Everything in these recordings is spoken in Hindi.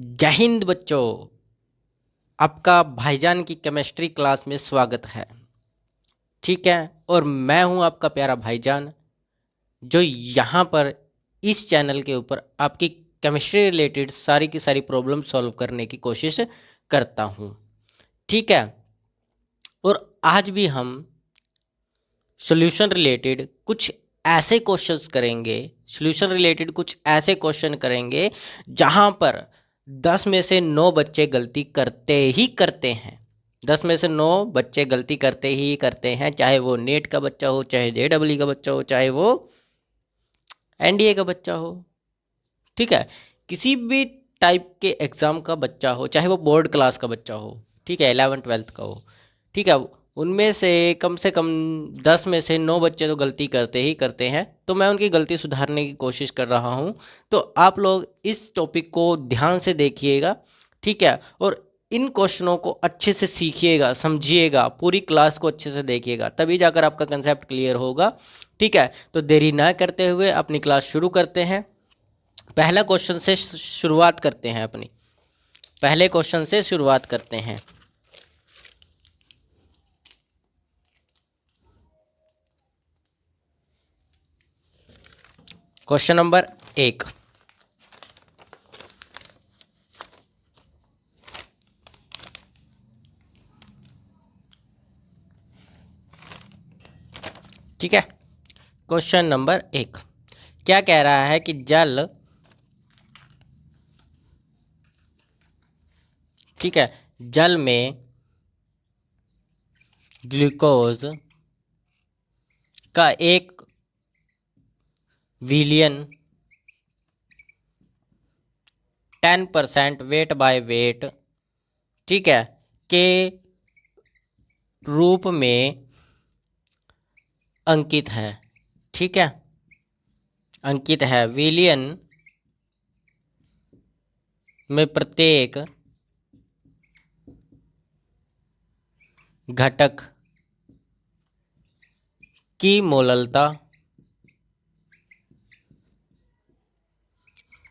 जय हिंद बच्चों। आपका भाईजान की केमिस्ट्री क्लास में स्वागत है। ठीक है, और मैं हूं आपका प्यारा भाईजान, जो यहाँ पर इस चैनल के ऊपर आपकी केमिस्ट्री रिलेटेड सारी की सारी प्रॉब्लम सॉल्व करने की कोशिश करता हूँ। ठीक है, और आज भी हम सॉल्यूशन रिलेटेड कुछ ऐसे क्वेश्चंस करेंगे, जहाँ पर 10 में से 9 बच्चे गलती करते ही करते हैं। 10 में से 9 बच्चे गलती करते ही करते हैं, चाहे वो नीट का बच्चा हो, चाहे जेडब्ल्यू का बच्चा हो, चाहे वो एनडीए का बच्चा हो। ठीक है, किसी भी टाइप के एग्ज़ाम का बच्चा हो, चाहे वो बोर्ड क्लास का बच्चा हो, ठीक है, 11th-12th का हो। ठीक है, उनमें से कम 10 में से 9 बच्चे तो गलती करते ही करते हैं, तो मैं उनकी गलती सुधारने की कोशिश कर रहा हूँ। तो आप लोग इस टॉपिक को ध्यान से देखिएगा। ठीक है, और इन क्वेश्चनों को अच्छे से सीखिएगा, समझिएगा, पूरी क्लास को अच्छे से देखिएगा, तभी जाकर आपका कंसेप्ट क्लियर होगा। ठीक है, तो देरी ना करते हुए अपनी क्लास शुरू करते हैं। पहला क्वेश्चन से शुरुआत करते हैं अपनी पहले क्वेश्चन से शुरुआत करते हैं। Question number 1। ठीक है, क्वेश्चन नंबर 1 क्या कह रहा है कि जल, ठीक है, जल में ग्लूकोज का एक विलियन 10% वेट बाय वेट, ठीक है, के रूप में अंकित है। ठीक है, अंकित है। विलियन में प्रत्येक घटक की मोललता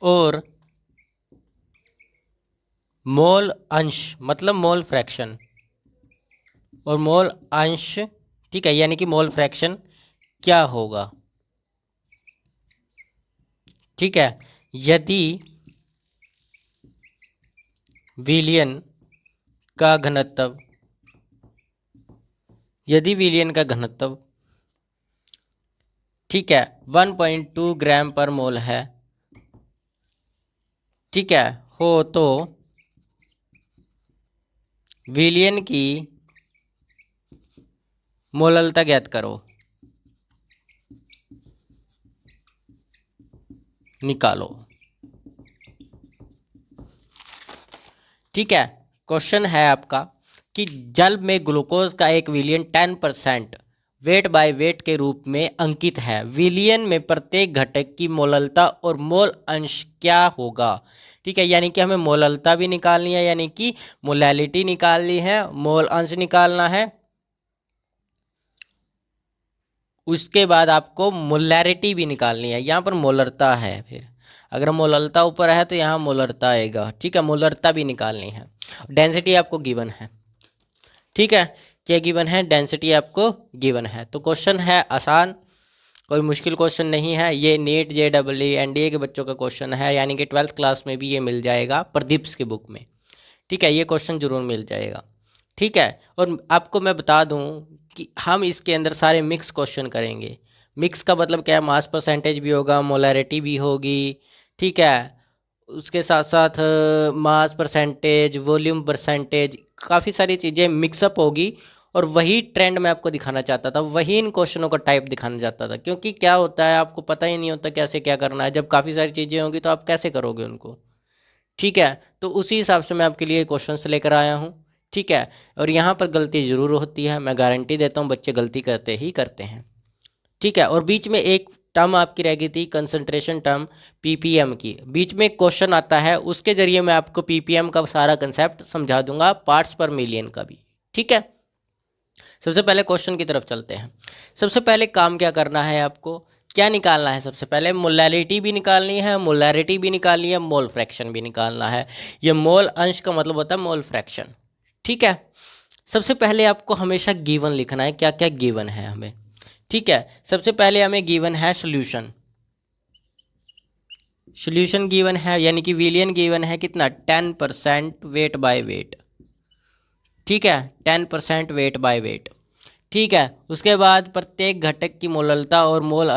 और मोल अंश, मतलब मोल फ्रैक्शन, और मोल अंश, ठीक है, यानी कि मोल फ्रैक्शन क्या होगा। ठीक है, यदि विलियन का घनत्व, ठीक है, 1.2 ग्राम पर मोल है, ठीक है, हो तो विलियन की मोललता ज्ञात करो, निकालो। ठीक है, क्वेश्चन है आपका कि जल में ग्लूकोज का एक विलियन 10% वेट बाय वेट के रूप में अंकित है। विलियन में प्रत्येक घटक की मोललता और मोल अंश क्या होगा। ठीक है, यानी कि हमें मोललता भी निकालनी है, यानी कि मोलैलिटी निकालनी है, मोल अंश निकालना है, उसके बाद आपको मोलैरिटी भी निकालनी है। यहाँ पर मोलरता है, फिर अगर मोलरता ऊपर है तो यहाँ मोलरता आएगा। ठीक है, मोलरता भी निकालनी है। डेंसिटी आपको गिवन है। ठीक है, क्या गिवन है? डेंसिटी आपको गिवन है। तो क्वेश्चन है आसान, कोई मुश्किल क्वेश्चन नहीं है। ये नीट जेडब्ल्यू एनडीए के बच्चों का क्वेश्चन है, यानी कि 12th क्लास में भी ये मिल जाएगा प्रदीप्स की बुक में। ठीक है, ये क्वेश्चन जरूर मिल जाएगा। ठीक है, और आपको मैं बता दूं कि हम इसके अंदर सारे मिक्स क्वेश्चन करेंगे। मिक्स का मतलब क्या है? मास परसेंटेज भी होगा, मोलैरिटी भी होगी, ठीक है, उसके साथ साथ मास परसेंटेज, वॉल्यूम परसेंटेज, काफ़ी सारी चीज़ें मिक्सअप होगी। और वही ट्रेंड मैं आपको दिखाना चाहता था, वही इन क्वेश्चनों का टाइप दिखाना चाहता था, क्योंकि क्या होता है आपको पता ही नहीं होता कैसे क्या करना है। जब काफ़ी सारी चीज़ें होंगी तो आप कैसे करोगे उनको। ठीक है, तो उसी हिसाब से मैं आपके लिए क्वेश्चंस लेकर आया हूँ। ठीक है, और यहाँ पर गलती ज़रूर होती है, मैं गारंटी देता हूँ, बच्चे गलती करते ही करते हैं। ठीक है, और बीच में एक टर्म आपकी रह गई थी, कंसंट्रेशन टर्म, पीपीएम की। बीच में एक क्वेश्चन आता है, उसके जरिए मैं आपको पीपीएम का सारा कंसेप्ट समझा दूंगा, पार्ट्स पर मिलियन का भी। ठीक है, सबसे पहले क्वेश्चन की तरफ चलते हैं। सबसे पहले काम क्या करना है आपको क्या निकालना है? सबसे पहले मोलैरिटी भी निकालनी है, मोलैरिटी भी निकालनी है, मोल फ्रैक्शन भी निकालना है। ये मोल अंश का मतलब होता है मोल फ्रैक्शन। ठीक है, सबसे पहले आपको हमेशा गिवन लिखना है, क्या क्या गिवन है हमें। ठीक है, सबसे पहले हमें गिवन है सोल्यूशन। सोल्यूशन गिवन है, यानी कि विलियन गिवन है कितना, 10% वेट बाय वेट। ठीक है, 10% वेट बाय वेट। ठीक है, उसके बाद प्रत्येक घटक की मोललता और मोल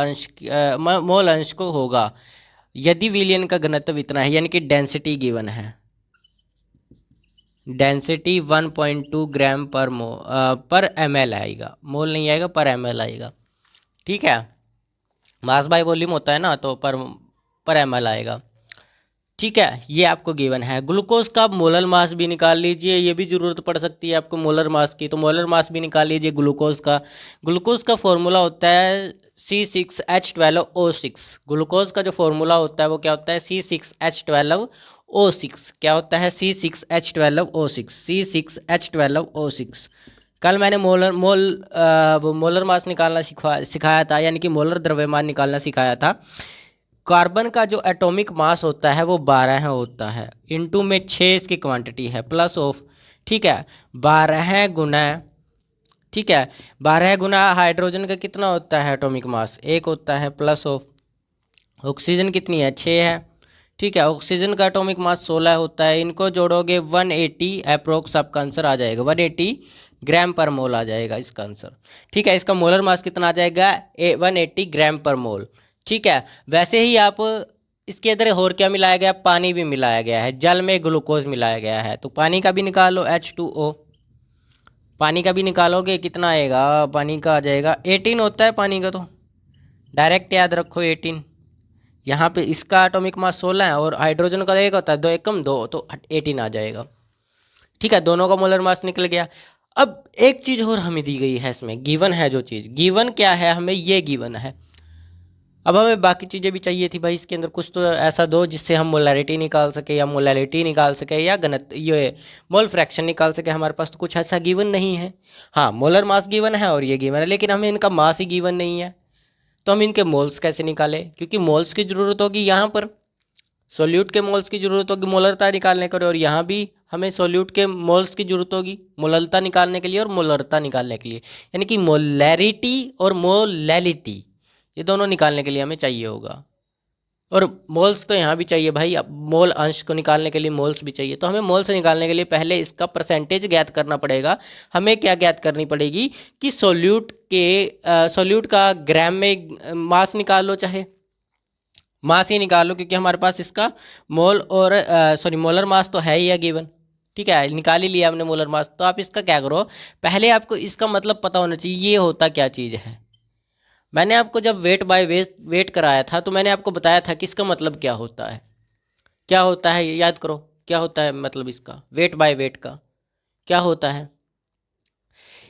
अंश को होगा यदि विलियन का घनत्व इतना है, यानी कि डेंसिटी गिवन है। डेंसिटी 1.2 ग्राम पर ml आएगा, मोल नहीं आएगा, पर ml आएगा। ठीक है, मास बाय वॉल्यूम होता है ना, तो पर ml आएगा। ठीक है, ये आपको गिवन है। ग्लूकोज का मोलर मास भी निकाल लीजिए, ये भी ज़रूरत पड़ सकती है आपको मोलर मास की, तो मोलर मास भी निकाल लीजिए ग्लूकोज का। ग्लूकोज का फॉर्मूला होता है C6H12O6। ग्लूकोज का जो फॉर्मूला होता है वो क्या होता है, C6H12O6। क्या होता है, C6H12O6, C6H12O6। कल मैंने मोलर मास निकालना सिखाया था, यानी कि मोलर द्रव्यमान निकालना सिखाया था। कार्बन का जो एटॉमिक मास होता है वो 12 होता है, इनटू में 6 इसकी क्वांटिटी है, प्लस ऑफ। ठीक है, 12 गुना, ठीक है, 12 गुना हाइड्रोजन का कितना होता है एटॉमिक मास, 1 होता है, प्लस ऑफ ऑक्सीजन कितनी है, 6 है। ठीक है, ऑक्सीजन का एटॉमिक मास 16 होता है, इनको जोड़ोगे 180 अप्रोक्स आपका आंसर आ जाएगा, 180 ग्राम पर मोल आ जाएगा इसका आंसर। ठीक है, इसका मोलर मास कितना आ जाएगा, 180 ग्राम पर मोल। ठीक है, वैसे ही आप इसके अंदर और क्या मिलाया गया, पानी भी मिलाया गया है, जल में ग्लूकोज मिलाया गया है, तो पानी का भी निकालो H2O। पानी का भी निकालोगे कितना आएगा, पानी का आ जाएगा 18 होता है पानी का, तो डायरेक्ट याद रखो 18। यहाँ पे इसका एटॉमिक मास 16 है और हाइड्रोजन का एक होता है 2 एकम 2, तो 18 आ जाएगा। ठीक है, दोनों का मोलर मास निकल गया। अब एक चीज़ और हमें दी गई है इसमें, गिवन है जो चीज़, गिवन क्या है, हमें ये गिवन है। अब हमें बाकी चीज़ें भी चाहिए थी भाई, इसके अंदर कुछ तो ऐसा दो जिससे हम मोलैरिटी निकाल सके, या मोलैलिटी निकाल सके, या घनत्व ये मोल फ्रैक्शन निकाल सके। हमारे पास तो कुछ ऐसा गिवन नहीं है। हाँ, मोलर मास गिवन है और ये गिवन है, लेकिन हमें इनका मास ही गिवन नहीं है, तो हम इनके मोल्स कैसे निकालें, क्योंकि मोल्स की ज़रूरत होगी यहाँ पर, सोल्यूट के मोल्स की ज़रूरत होगी मोलरता निकालने के लिए, और यहाँ भी हमें सोल्यूट के मोल्स की ज़रूरत होगी मोलरता निकालने के लिए और मोलरता निकालने के लिए, यानी कि मोलैरिटी और मोलैलिटी, ये दोनों निकालने के लिए हमें चाहिए होगा। और मोल्स तो यहाँ भी चाहिए भाई, अब मोल अंश को निकालने के लिए मोल्स भी चाहिए, तो हमें मोल्स निकालने के लिए पहले इसका परसेंटेज ज्ञात करना पड़ेगा। हमें क्या ज्ञात करनी पड़ेगी कि सोल्यूट का ग्राम में मास निकाल लो, चाहे मास ही निकाल लो, क्योंकि हमारे पास इसका मोल और मोलर मास तो है ही है गिवन। ठीक है, निकाल ही लिया हमने मोलर मास, तो आप इसका क्या करो, पहले आपको इसका मतलब पता होना चाहिए ये होता क्या चीज़ है। मैंने आपको जब वेट बाय वेट कराया था, तो मैंने आपको बताया था कि इसका मतलब क्या होता है, क्या होता है ये याद करो, क्या होता है मतलब इसका, वेट बाय वेट का क्या होता है।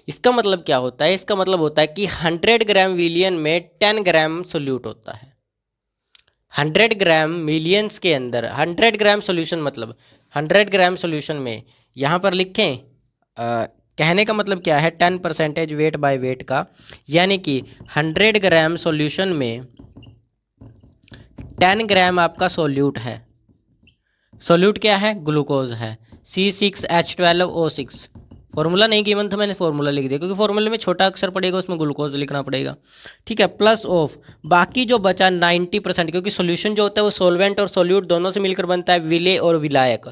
इसका मतलब क्या होता है, इसका मतलब होता है कि 100 ग्राम विलियन में 10 ग्राम सोल्यूट होता है। 100 ग्राम मिलियंस के अंदर 100 ग्राम सोल्यूशन, मतलब 100 ग्राम सोल्यूशन में यहाँ पर लिखें, कहने का मतलब क्या है, 10% वेट बाय वेट का, यानी कि 100 ग्राम सॉल्यूशन में 10 ग्राम आपका सोल्यूट है। सोल्यूट क्या है, ग्लूकोज है, C6H12O6। फॉर्मूला नहीं गिवन था, मैंने फॉर्मूला लिख दिया, क्योंकि फॉर्मूले में छोटा अक्षर पड़ेगा, उसमें ग्लूकोज लिखना पड़ेगा। ठीक है, प्लस ऑफ बाकी जो बचा 90%, क्योंकि सोल्यूशन जो होता है वो सोलवेंट और सोल्यूट दोनों से मिलकर बनता है, विले और विलायक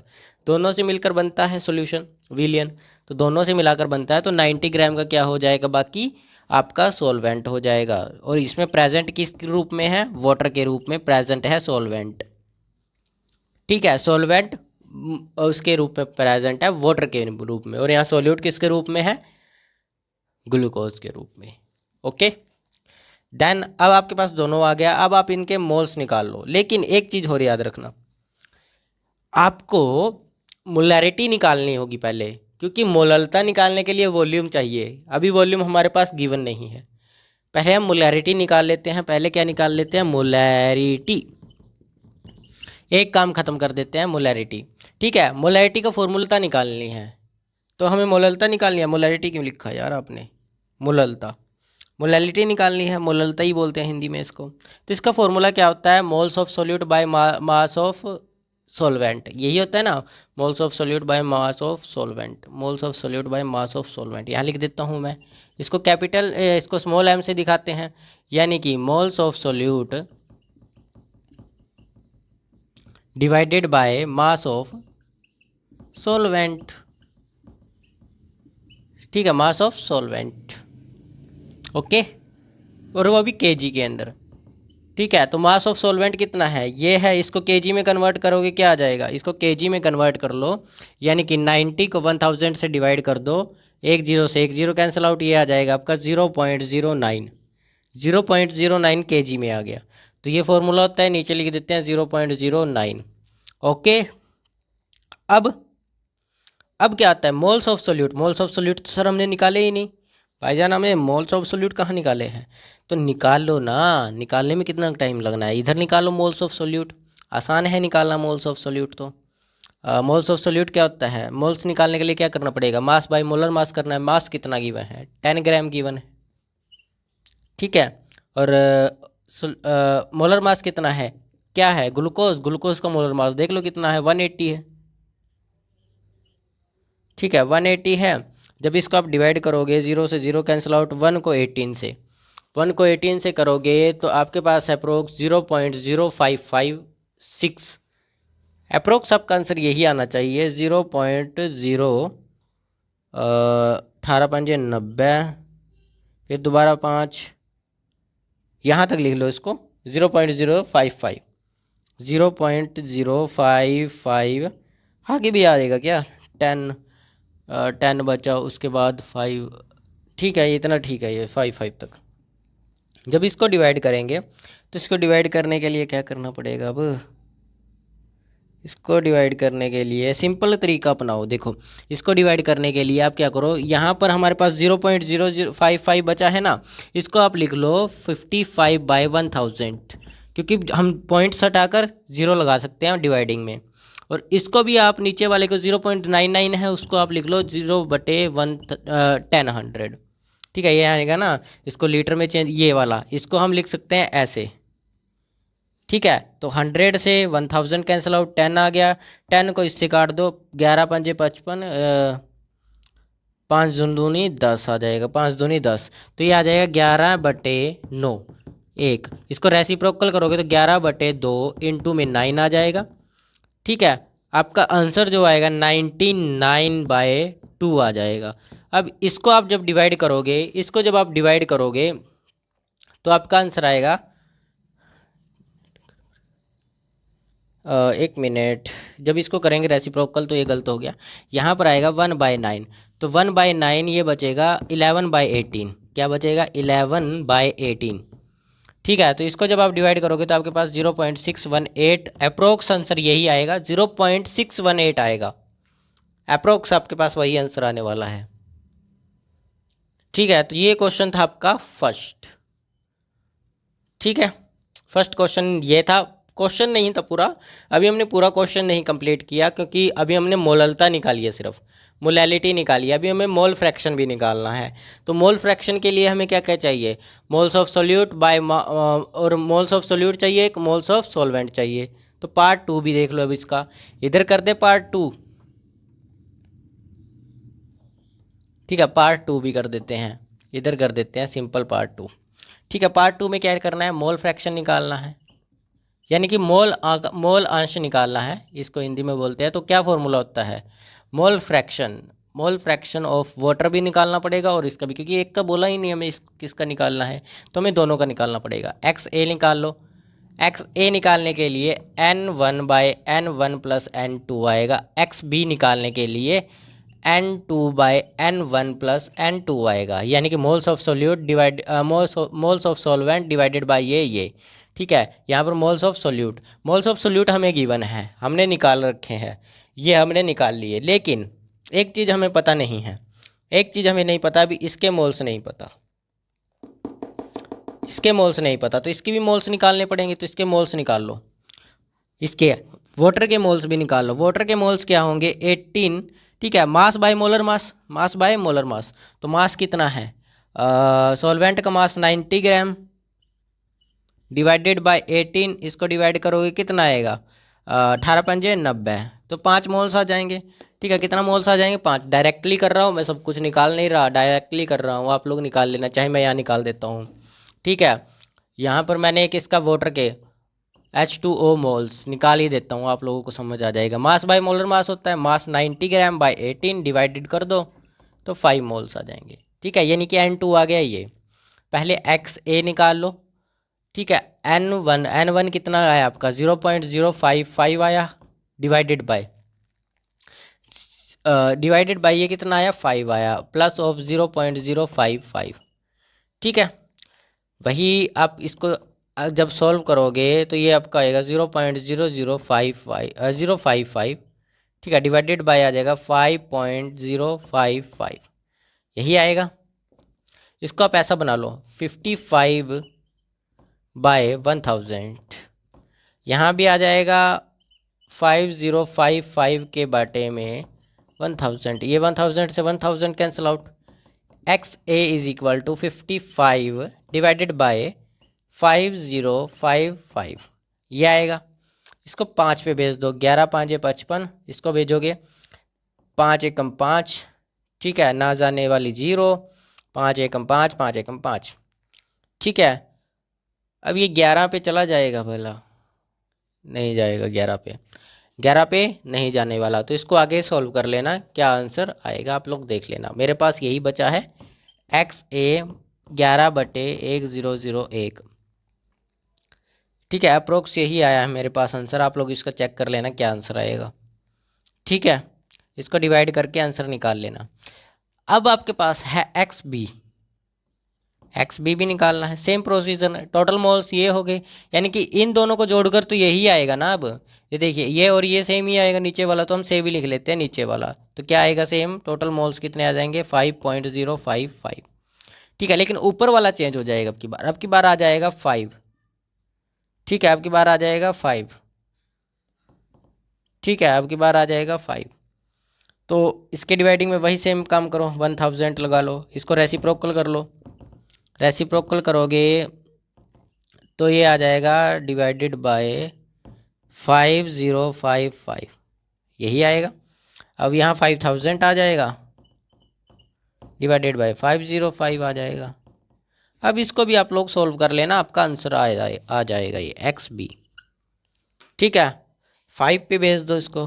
दोनों से मिलकर बनता है सोल्यूशन, विलियन तो दोनों से मिलाकर बनता है, तो 90 ग्राम का क्या हो जाएगा, बाकी आपका सोलवेंट हो जाएगा। और इसमें प्रेजेंट किस रूप में है, वाटर के रूप में प्रेजेंट है सोलवेंट। ठीक है, सोलवेंट उसके रूप में प्रेजेंट है वाटर के रूप में, और यहाँ सोल्यूट किसके रूप में है, ग्लूकोज के रूप में। ओके, देन अब आपके पास दोनों आ गया, अब आप इनके मोल्स निकाल लो। लेकिन एक चीज़ और याद रखना, आपको मोलैरिटी निकालनी होगी पहले, क्योंकि मोललता निकालने के लिए वॉल्यूम चाहिए, अभी वॉल्यूम हमारे पास गिवन नहीं है। पहले हम मोलैरिटी निकाल लेते हैं, पहले क्या निकाल लेते हैं, मोलैरिटी। एक काम खत्म कर देते हैं, मोलैरिटी। ठीक है, मोलैरिटी का फॉर्मूलता निकालनी है, तो हमें मोललता निकालनी है, मोलैरिटी क्यों लिखा यार आपने, मोललता। मोलैलिटी निकालनी है, मोललता ही बोलते हैं हिंदी में इसको। तो इसका फॉर्मूला क्या होता है, moles of solute by mass of solvent, यही होता है ना, moles of solute by mass of solvent, moles of solute by mass of solvent. यहाँ लिख देता हूँ मैं, इसको कैपिटल इसको स्मॉल एम से दिखाते हैं, यानी कि moles of solute divided by mass of solvent. ठीक है, मास ऑफ सोलवेंट, ओके, और वो भी केजी के अंदर। ठीक है, तो मास ऑफ सोलवेंट कितना है, ये है, इसको केजी में कन्वर्ट करोगे क्या आ जाएगा, इसको केजी में कन्वर्ट कर लो, यानी कि 90 को 1000 से डिवाइड कर दो, एक जीरो से एक जीरो कैंसिल आउट, ये आ जाएगा आपका 0.09, 0.09 केजी में आ गया। तो ये फॉर्मूला होता है, नीचे लिख देते हैं 0.09, ओके। अब क्या आता है, moles of solute, moles of solute तो सर हमने निकाले ही नहीं भाईजान, हमें मोल्स ऑफ सोल्यूट कहाँ निकाले हैं, तो निकाल लो ना, निकालने में कितना टाइम लगना है, इधर निकालो मोल्स ऑफ सोल्यूट, आसान है निकालना मोल्स ऑफ सोल्यूट। तो मोल्स ऑफ सोल्यूट क्या होता है, मोल्स निकालने के लिए क्या करना पड़ेगा, मास बाय मोलर मास करना है, मास कितना गिवन है 10 ग्राम गिवन है, ठीक है, और मोलर मास कितना है, क्या है, ग्लूकोज, ग्लूकोज का मोलर मास देख लो कितना है 180 है, ठीक है 180 है। जब इसको आप डिवाइड करोगे, जीरो से जीरो कैंसिल आउट, 1 को 18 से करोगे तो आपके पास अप्रोक्स 0.0556, अप्रोक्स आपका आंसर यही आना चाहिए, 0.0 18 पंजे 90, फिर दोबारा 5, यहाँ तक लिख लो इसको 0.055, 0.055, आगे भी आ जाएगा क्या 10, 10 बचा, उसके बाद 5, ठीक है ये इतना ठीक है, ये 5 तक। जब इसको डिवाइड करेंगे तो इसको डिवाइड करने के लिए क्या करना पड़ेगा, अब इसको डिवाइड करने के लिए सिंपल तरीका अपनाओ, देखो इसको डिवाइड करने के लिए आप क्या करो, यहाँ पर हमारे पास 0.0055 बचा है ना, इसको आप लिख लो 55/1000, क्योंकि हम पॉइंट्स हटाकर जीरो लगा सकते हैं डिवाइडिंग में, और इसको भी आप नीचे वाले को 0.99 है उसको आप लिख लो 0/1000, ठीक है, ये आएगा ना, इसको लीटर में चेंज, ये वाला इसको हम लिख सकते हैं ऐसे, ठीक है। तो 100 से 1000 कैंसिल आउट, 10 आ गया, 10 को इससे काट दो, 11 पंजे 55, 5 दूनी 10 आ जाएगा, 5 दूनी 10, तो ये आ जाएगा 11/9, एक, इसको रेसिप्रोकल करोगे तो 11/2 इंटू में 9 आ जाएगा, ठीक है, आपका आंसर जो आएगा 99/2 आ जाएगा। अब इसको आप जब डिवाइड करोगे, इसको जब आप डिवाइड करोगे तो आपका आंसर आएगा, एक मिनट, जब इसको करेंगे रेसिप्रोकल तो ये गलत हो गया, यहाँ पर आएगा 1/9, तो 1/9 ये बचेगा 11/18, क्या बचेगा 11/18, ठीक है। तो इसको जब आप डिवाइड करोगे तो आपके पास 0.618, अप्रोक्स आंसर यही आएगा, 0.618 आएगा, अप्रोक्स आपके पास वही आंसर आने वाला है, ठीक है। तो ये क्वेश्चन था आपका फर्स्ट, ठीक है, फर्स्ट क्वेश्चन ये था, क्वेश्चन नहीं था पूरा, अभी हमने पूरा क्वेश्चन नहीं कंप्लीट किया, क्योंकि अभी हमने मोललता निकाली है, सिर्फ मोलैलिटी निकाली है, अभी हमें मोल फ्रैक्शन भी निकालना है। तो मोल फ्रैक्शन के लिए हमें क्या क्या चाहिए, मोल्स ऑफ सोल्यूट बाय, और मोल्स ऑफ सोल्यूट चाहिए, एक मोल्स ऑफ सॉल्वेंट चाहिए। तो पार्ट 2 भी देख लो, अब इसका इधर कर दे पार्ट 2, ठीक है, पार्ट 2 भी कर देते हैं, इधर कर देते हैं सिंपल पार्ट 2, ठीक है। पार्ट 2 में क्या करना है, मोल फ्रैक्शन निकालना है, यानी कि मोल अंश निकालना है, इसको हिंदी में बोलते हैं। तो क्या फॉर्मूला होता है, मोल फ्रैक्शन ऑफ वाटर भी निकालना पड़ेगा, और इसका भी, क्योंकि एक का बोला ही नहीं हमें किसका निकालना है, तो हमें दोनों का निकालना पड़ेगा। XA निकाल लो, XA निकालने के लिए N1/N1 + N2 आएगा, XB निकालने के लिए N2/N1 + N2 आएगा, यानी कि moles of solute divide moles of solvent divided by ये, ठीक है। यहाँ पर मोल्स ऑफ सोल्यूट हमें गिवन है, हमने निकाल रखे हैं, ये हमने निकाल लिए, लेकिन एक चीज़ हमें पता नहीं है, एक चीज़ हमें नहीं पता अभी, इसके मोल्स नहीं पता, इसके मोल्स नहीं पता, तो इसके भी मोल्स निकालने पड़ेंगे। तो इसके मोल्स निकाल लो, इसके वाटर के मोल्स भी निकाल लो। वाटर के मोल्स क्या होंगे 18, ठीक है। मास बाय मोलर मास, तो मास कितना है, सॉल्वेंट का मास 90 ग्राम डिवाइडेड बाय 18, इसको डिवाइड करोगे कितना आएगा, 18×5 = 90, तो 5 मोल्स आ जाएंगे। ठीक है, कितना मोल्स आ जाएंगे, 5। डायरेक्टली कर रहा हूँ मैं, सब कुछ निकाल नहीं रहा, डायरेक्टली कर रहा हूँ, आप लोग निकाल लेना, चाहे मैं यहाँ निकाल देता हूँ। ठीक है, यहाँ पर मैंने एक इसका वाटर के H2O मोल्स निकाल ही देता हूँ, आप लोगों को समझ आ जाएगा। मास बाय मोलर मास होता है, मास 90 ग्राम बाय 18 डिवाइडेड कर दो तो 5 मोल्स आ जाएंगे। ठीक है, यानी कि N2 आ गया ये। पहले XA निकाल लो। ठीक है, N1 कितना आया आपका, 0.055 आया, डिवाइडेड बाय ये कितना आया, 5 आया, प्लस ऑफ 0.055। ठीक है, वही आप इसको जब सॉल्व करोगे तो ये आपका आएगा 0.005। ठीक है, डिवाइडेड बाय आ जाएगा 5.055, यही आएगा। इसको आप ऐसा बना लो, 55/1000, यहाँ भी आ जाएगा 5055 के बाटे में 1000, ये 1000 से 1000 cancel out. XA = 55 divided by 5055, ये आएगा। इसको 5 पे भेज दो, 11×5 = 55, इसको भेजोगे 5 एकम 5, ठीक है, ना जाने वाली 0, 5 एकम 5, 5 एकम 5। ठीक है, अब ये 11 पे चला जाएगा भला, नहीं जाएगा 11 पे, 11 पे नहीं जाने वाला, तो इसको आगे सॉल्व कर लेना, क्या आंसर आएगा आप लोग देख लेना। मेरे पास यही बचा है, XA 11/1001। ठीक है, अप्रोक्स यही आया है मेरे पास आंसर, आप लोग इसका चेक कर लेना क्या आंसर आएगा। ठीक है, इसको डिवाइड करके आंसर निकाल लेना। अब आपके पास है XB भी निकालना है, सेम प्रोसीजर है। टोटल मोल्स ये हो गए, यानी कि इन दोनों को जोड़कर तो यही आएगा ना। अब ये देखिए, ये और ये सेम ही आएगा, नीचे वाला तो हम सेम ही लिख लेते हैं, नीचे वाला तो क्या आएगा सेम, टोटल मोल्स कितने आ जाएंगे, 5.055। ठीक है, लेकिन ऊपर वाला चेंज हो जाएगा, अब की बार आ जाएगा 5। ठीक है, अब की बार आ जाएगा 5। ठीक है, अब की बार आ जाएगा 5। तो इसके डिवाइडिंग में वही सेम काम करो, 1000 लगा लो, इसको रेसिप्रोकल कर लो। रेसिप्रोकल करोगे तो ये आ जाएगा डिवाइडेड बाय 5055, यही आएगा। अब यहाँ 5000 आ जाएगा, डिवाइडेड बाय 505 आ जाएगा। अब इसको भी आप लोग सोल्व कर लेना, आपका आंसर आ जाएगा ये XB। ठीक है, 5 पे भेज दो इसको,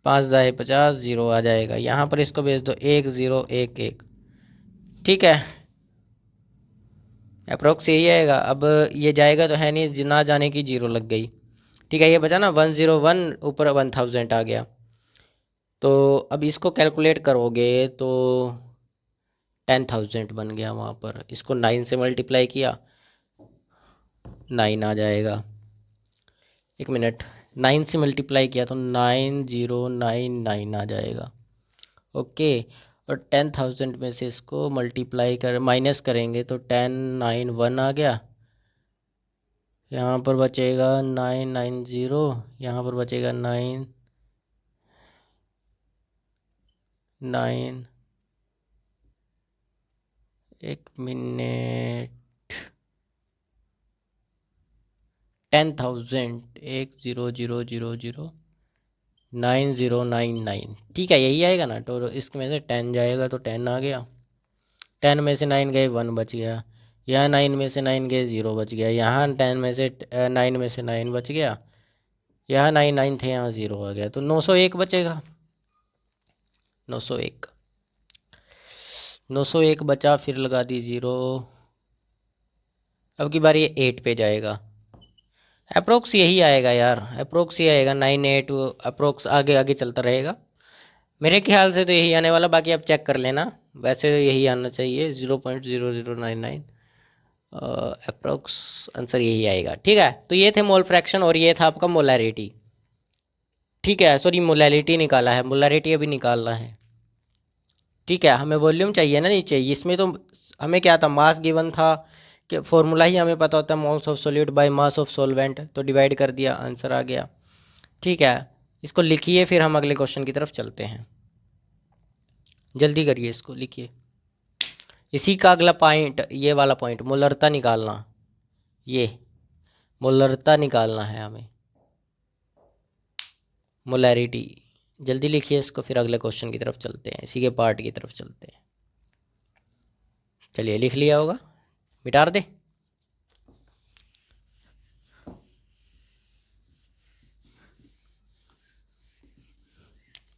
5×50 0 आ जाएगा। यहाँ पर इसको भेज दो 1011। ठीक है, अप्रोक्स यही आएगा। अब ये जाएगा तो है नहीं, ना जाने की 0 लग गई। ठीक है, ये बचा ना 101, ऊपर 1000 आ गया। तो अब इसको कैलकुलेट करोगे तो 10,000 बन गया वहाँ पर, इसको 9 से मल्टीप्लाई किया, 9 आ जाएगा। एक मिनट, 9 से मल्टीप्लाई किया तो 9099 आ जाएगा। ओके, और 10,000 में से इसको मल्टीप्लाई कर माइनस करेंगे तो 1091 आ गया। यहाँ पर बचेगा 990, यहाँ पर बचेगा 9, एक मिनट, 10,000, 10009099। ठीक है, यही आएगा ना। तो इसमें से 10 जाएगा तो 10 आ गया, 10 में से 9 गए 1 बच गया, यहाँ 9 में से 9 गए 0 बच गया, यहाँ 10 में से 9 में से 9 बच गया, यहाँ 9 थे, यहाँ 0 आ गया, तो 901 बचेगा। 901 901 बचा, फिर लगा दी 0। अब की बार ये 8 पे जाएगा, अप्रोक्स यही आएगा यार, अप्रोक्स ही आएगा 98, अप्रोक्स आगे आगे चलता रहेगा। मेरे ख्याल से तो यही आने वाला, बाकी आप चेक कर लेना, वैसे तो यही आना चाहिए 0.0099, अप्रोक्स आंसर यही आएगा। ठीक है, तो ये थे मोल फ्रैक्शन और ये था आपका मोलैरिटी। ठीक है, सॉरी मोलैरिटी निकाला है, मोलैरिटी अभी निकालना है। ठीक है, हमें वॉल्यूम चाहिए ना नीचे, इसमें तो हमें क्या था, मास गिवन था कि फॉर्मूला ही हमें पता होता है, moles of solute by mass of solvent, तो डिवाइड कर दिया, आंसर आ गया। ठीक है, इसको लिखिए, फिर हम अगले क्वेश्चन की तरफ चलते हैं। जल्दी करिए, इसको लिखिए। इसी का अगला पॉइंट, ये वाला पॉइंट, मोलरता निकालना, ये मोलरता निकालना है हमें, मोलैरिटी। जल्दी लिखिए इसको, फिर अगले क्वेश्चन की तरफ चलते हैं, इसी के पार्ट की तरफ चलते हैं। चलिए लिख लिया होगा, मिटा दे।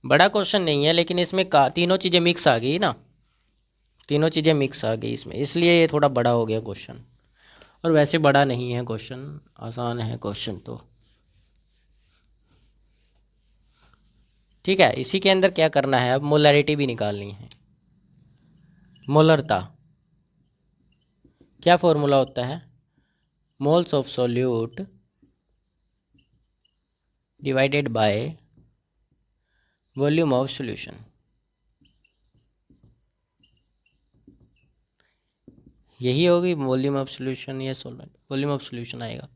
बड़ा क्वेश्चन नहीं है, लेकिन इसमें तीनों चीज़ें मिक्स आ गई ना, तीनों चीज़ें मिक्स आ गई इसमें, इसलिए ये थोड़ा बड़ा हो गया क्वेश्चन। और वैसे बड़ा नहीं है क्वेश्चन, आसान है क्वेश्चन तो। ठीक है, इसी के अंदर क्या करना है अब, मोलैरिटी भी निकालनी है। मोलरता क्या फॉर्मूला होता है, moles of solute divided by volume of solution. यही होगी वॉल्यूम ऑफ सॉल्यूशन, या सॉल्वेंट, वॉल्यूम ऑफ सॉल्यूशन आएगा।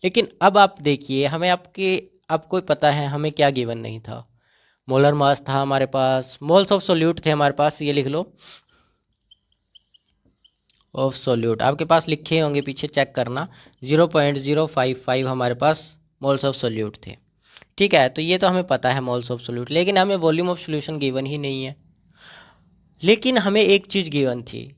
लेकिन अब आप देखिए, हमें आपको पता है हमें क्या गिवन नहीं था, मोलर मास था हमारे पास, मोल्स ऑफ सॉल्यूट थे हमारे पास, ये लिख लो, ऑफ सॉल्यूट आपके पास लिखे होंगे, पीछे चेक करना, 0.055 हमारे पास मोल्स ऑफ सॉल्यूट थे। ठीक है, तो ये तो हमें पता है मोल्स ऑफ सॉल्यूट, लेकिन हमें वॉल्यूम ऑफ सॉल्यूशन गिवन ही नहीं है। लेकिन हमें एक चीज़ गिवन थी,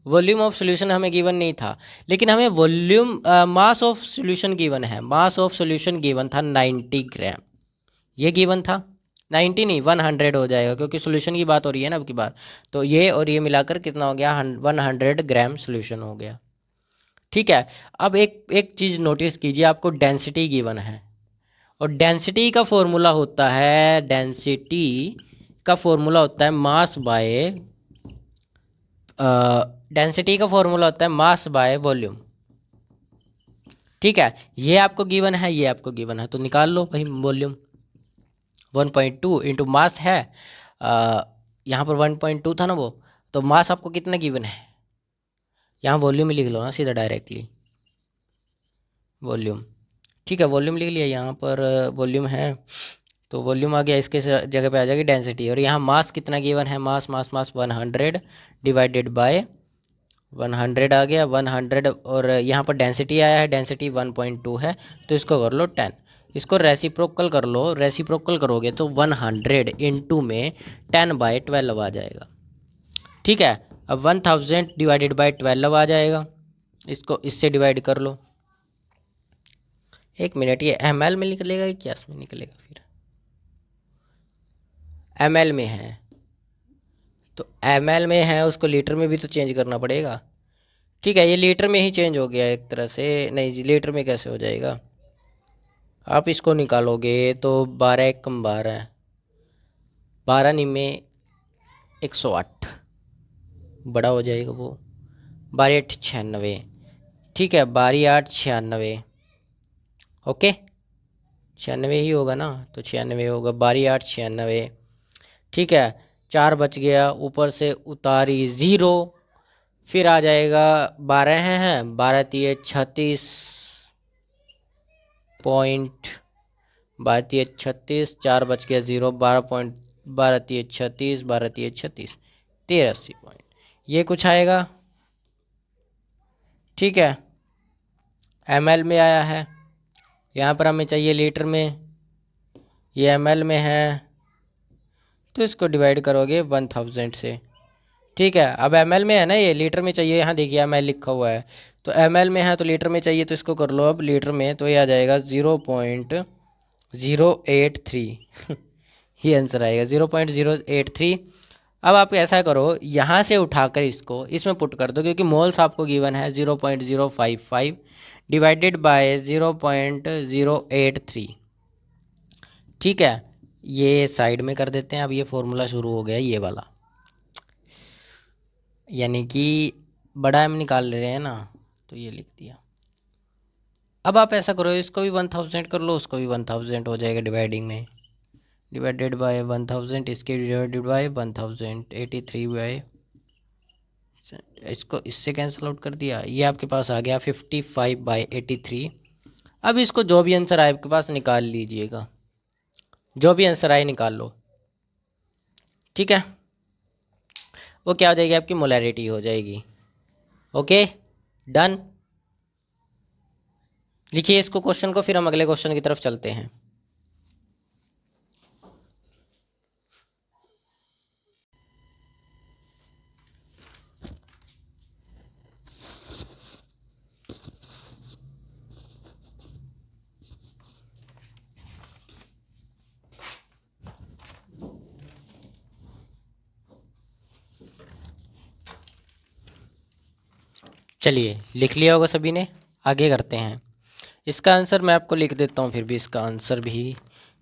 वॉल्यूम ऑफ सॉल्यूशन हमें गिवन नहीं था, लेकिन हमें volume mass of solution given है। मास ऑफ सॉल्यूशन गिवन था 90 ग्राम, ये गिवन था। 90 नहीं, 100 हो जाएगा, क्योंकि सॉल्यूशन की बात हो रही है ना अब की बार। तो ये और ये मिलाकर कितना हो गया, 100 ग्राम सॉल्यूशन हो गया। ठीक है, अब एक एक चीज़ नोटिस कीजिए, आपको डेंसिटी गिवन है, और डेंसिटी का फॉर्मूला होता है, डेंसिटी का फॉर्मूला होता है मास बाय, डेंसिटी का फॉर्मूला होता है मास बाय वॉल्यूम। ठीक है, ये आपको गिवन है, ये आपको गिवन है, तो निकाल लो भाई वॉल्यूम। 1.2 इंटू मास है, यहाँ पर 1.2 था ना वो, तो मास आपको कितना गिवन है, यहाँ वॉल्यूम ही लिख लो ना सीधा डायरेक्टली, वॉल्यूम। ठीक है, वॉल्यूम लिख लिया, यहाँ पर वॉल्यूम है, तो वॉल्यूम आ गया, इसके जगह पे आ जाएगी डेंसिटी। और यहाँ मास कितना गिवन है, मास मास मास 100 डिवाइडेड बाय 100 आ गया, 100, और यहाँ पर डेंसिटी आया है, डेंसिटी 1.2 है, तो इसको कर लो 10, इसको रेसिप्रोकल कर लो, रेसिप्रोकल करोगे तो 100 इंटू में 10/12 आ जाएगा। ठीक है, अब 1000 डिवाइडेड बाय 12 आ जाएगा, इसको इससे डिवाइड कर लो। एक मिनट, ये ml में निकलेगा कि क्या में निकलेगा, फिर ml में है, तो ml में है, उसको लीटर में भी तो चेंज करना पड़ेगा। ठीक है, ये लीटर में ही चेंज हो गया एक तरह से, नहीं जी लीटर में कैसे हो जाएगा, आप इसको निकालोगे तो 12 एकम 12, 12 निमे 108, बड़ा हो जाएगा वो, 12 8 96। ठीक है, 12 8 96, ओके 96 ही होगा ना, तो 96 होगा, 12 8 96। ठीक है, 4 बच गया, ऊपर से उतारी 0, फिर आ जाएगा 12 हैं, 12 तिये 36 पॉइंट, 12 तिये 36, 4 बच गया 0, 12 तिये 36, 12 तिये 36, 83 पॉइंट, ये कुछ आएगा। ठीक है, ml में आया है, यहाँ पर हमें चाहिए लीटर में, ये ml में है, तो इसको डिवाइड करोगे 1000 से। ठीक है, अब ml में है ना, ये लीटर में चाहिए, यहाँ देखिए ml लिखा हुआ है, तो ml में है तो लीटर में चाहिए, तो इसको कर लो अब लीटर में, तो ये आ जाएगा 0.083 ये आंसर आएगा 0.083। अब आप ऐसा करो, यहाँ से उठाकर इसको इसमें पुट कर दो, क्योंकि मोल्स आपको गिवन है 0.055 डिवाइडेड बाय 0.083। ठीक है, ये साइड में कर देते हैं, अब ये फॉर्मूला शुरू हो गया ये वाला, यानी कि बड़ा m निकाल ले रहे हैं ना, तो ये लिख दिया। अब आप ऐसा करो, इसको भी 1000 कर लो, उसको भी 1000 हो जाएगा डिवाइडिंग में, डिवाइडेड बाय 1000, इसके डिवाइडेड बाय 1083 बाय, इसको इससे कैंसिल आउट कर दिया, ये आपके पास आ गया 55/83। अब इसको जो भी आंसर आए आपके पास निकाल लीजिएगा, जो भी आंसर आए निकाल लो। ठीक है, वो क्या हो जाएगी, आपकी मोलैरिटी हो जाएगी। Okay done. लिखिए इसको क्वेश्चन को, फिर हम अगले क्वेश्चन की तरफ चलते हैं। चलिए लिख लिया होगा सभी ने, आगे करते हैं। इसका आंसर मैं आपको लिख देता हूँ फिर भी इसका आंसर भी,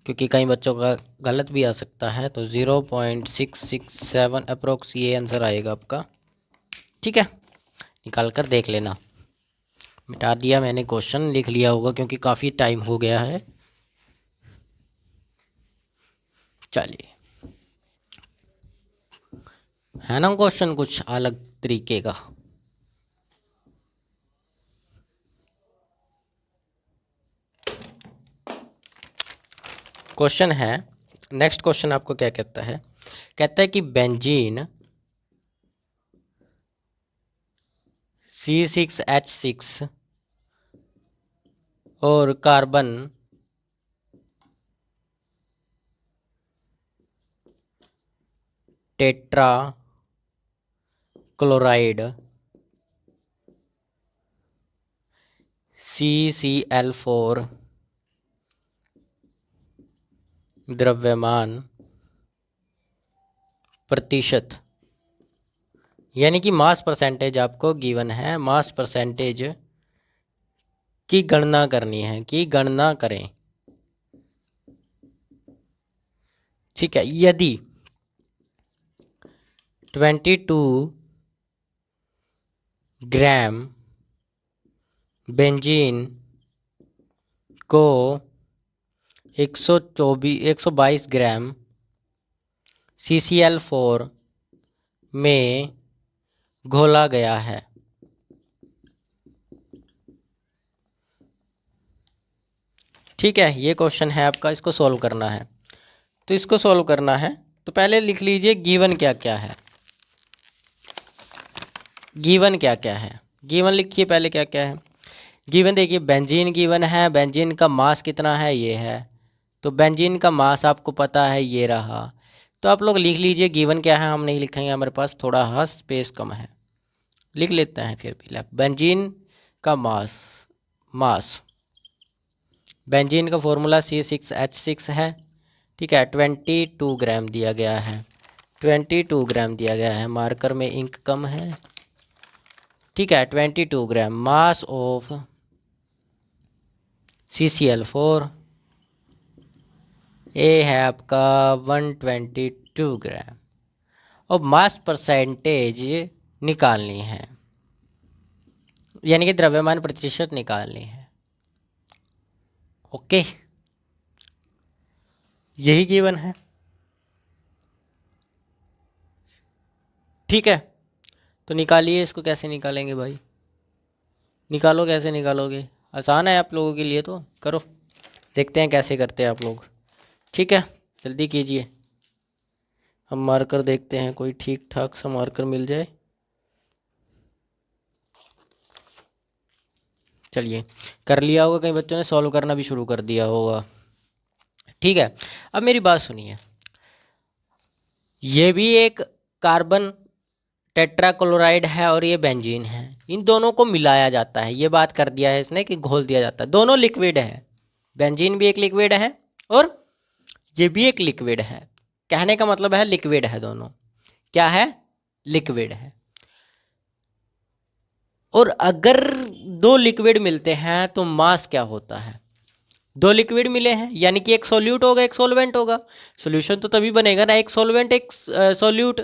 क्योंकि कई बच्चों का गलत भी आ सकता है। तो 0.667 अप्रोक्स ये आंसर आएगा आपका। ठीक है, निकाल कर देख लेना। मिटा दिया मैंने, क्वेश्चन लिख लिया होगा क्योंकि काफ़ी टाइम हो गया है। चलिए, है ना क्वेश्चन कुछ अलग तरीके का। क्वेश्चन है, नेक्स्ट क्वेश्चन आपको क्या कहता है, कहता है कि बेंजीन C6H6 और कार्बन टेट्रा क्लोराइड CCl4 द्रव्यमान प्रतिशत, यानी कि मास परसेंटेज आपको गिवन है, मास परसेंटेज की गणना करनी है, कि गणना करें। ठीक है, यदि 22 ग्राम बेंजीन को 122 ग्राम CCl4 में घोला गया है, ठीक है, ये क्वेश्चन है आपका, इसको सॉल्व करना है। तो इसको सॉल्व करना है तो पहले लिख लीजिए गिवन क्या क्या है। गिवन क्या क्या है, गिवन लिखिए पहले क्या क्या है। गिवन देखिए, बेंजीन गिवन है, बेंजीन का मास कितना है, ये है। तो बेंजीन का मास आपको पता है, ये रहा। तो आप लोग लिख लीजिए गिवन क्या है, हम नहीं लिखेंगे, हमारे पास थोड़ा हाँ स्पेस कम है, लिख लेते हैं फिर भी। बेंजीन का मास, बेंजीन का फॉर्मूला C6H6 है, ठीक है। 22 ग्राम दिया गया है, 22 ग्राम दिया गया है, मार्कर में इंक कम है, ठीक है। 22 ग्राम मास ऑफ CCl4, ए है आपका 122 ग्राम। और मास परसेंटेज निकालनी है, यानी कि द्रव्यमान प्रतिशत निकालनी है। ओके, यही गिवन है, ठीक है। तो निकालिए इसको, कैसे निकालेंगे भाई, निकालो, कैसे निकालोगे, आसान है आप लोगों के लिए, तो करो, देखते हैं कैसे करते हैं आप लोग, ठीक है, जल्दी कीजिए। हम मार्कर देखते हैं, कोई ठीक ठाक सा मार्कर मिल जाए। चलिए, कर लिया होगा, कई बच्चों ने सॉल्व करना भी शुरू कर दिया होगा, ठीक है। अब मेरी बात सुनिए, ये भी एक कार्बन टेट्राक्लोराइड है और ये बेंजीन है, इन दोनों को मिलाया जाता है, ये बात कर दिया है इसने कि घोल दिया जाता है, दोनों लिक्विड है, बेंजीन भी एक लिक्विड है और ये भी एक लिक्विड है। कहने का मतलब है लिक्विड है, दोनों क्या है, लिक्विड है। और अगर दो लिक्विड मिलते हैं तो मास क्या होता है, दो लिक्विड मिले हैं यानी कि एक सॉल्यूट होगा, एक सॉल्वेंट होगा। सॉल्यूशन तो तभी बनेगा ना, एक सॉल्वेंट एक सॉल्यूट,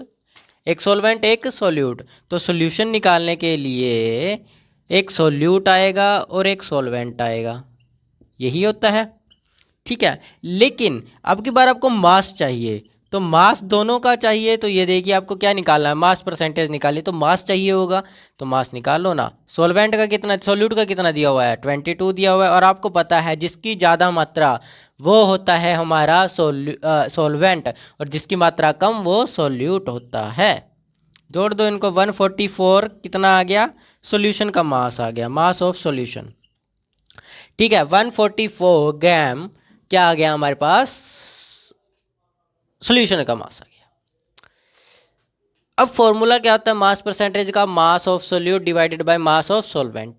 एक सॉल्वेंट एक सॉल्यूट। तो सॉल्यूशन निकालने के लिए एक सॉल्यूट आएगा और एक सॉल्वेंट आएगा, यही होता है, ठीक है। लेकिन अब की बार आपको मास चाहिए, तो मास दोनों का चाहिए, तो ये देखिए आपको क्या निकालना है, मास परसेंटेज निकालिए, तो मास चाहिए होगा, तो मास निकाल लो ना। सॉल्वेंट का कितना, सॉल्यूट का कितना दिया हुआ है, 22 दिया हुआ है, और आपको पता है जिसकी ज़्यादा मात्रा वो होता है हमारा सॉल्वेंट, और जिसकी मात्रा कम वो सॉल्यूट होता है, जोड़ दो इनको, 144 कितना आ गया, सॉल्यूशन का मास आ गया, मास ऑफ सॉल्यूशन। ठीक है, 144 ग्राम क्या आ गया हमारे पास, सॉल्यूशन का मास आ गया। अब फॉर्मूला क्या होता है मास परसेंटेज का, mass of solute divided by mass of solvent.